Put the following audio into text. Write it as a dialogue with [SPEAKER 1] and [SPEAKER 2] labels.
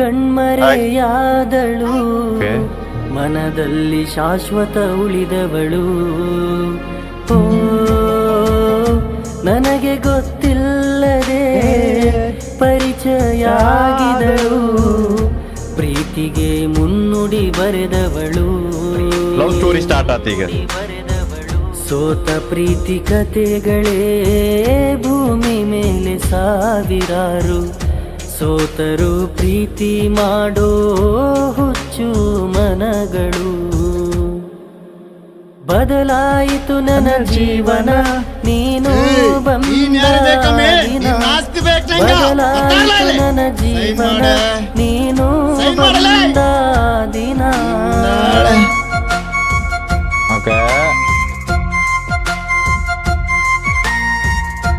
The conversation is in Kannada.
[SPEAKER 1] ಕಣ್ಮರೆಯಾದಳು ಮನದಲ್ಲಿ ಶಾಶ್ವತ ಉಳಿದವಳು. ಓ ನನಗೆ ಗೊತ್ತಿಲ್ಲದೆ ಪರಿಚಯ ಆಗಿದಳು, ಪ್ರೀತಿಗೆ ಮುನ್ನುಡಿ ಬರೆದವಳು.
[SPEAKER 2] ಲವ್ ಸ್ಟೋರಿ ಸ್ಟಾರ್ಟ್ ಆತ ಈಗ.
[SPEAKER 1] ಸೋತ ಪ್ರೀತಿ ಕತೆಗಳೇ ಭೂಮಿ ಮೇಲೆ ಸಾವಿರಾರು, ಸೋತರು ಪ್ರೀತಿ ಮಾಡೋ ಹುಚ್ಚು ಮನಗಳು. ಬದಲಾಯಿತು ನನ್ನ ಜೀವನ ನೀನು ಬಂದ ದಿನ, ಬದಲಾಯಿತು ನನ್ನ ಜೀವನ ನೀನು ಬಂದ ದಿನ.
[SPEAKER 2] ಓಕೆ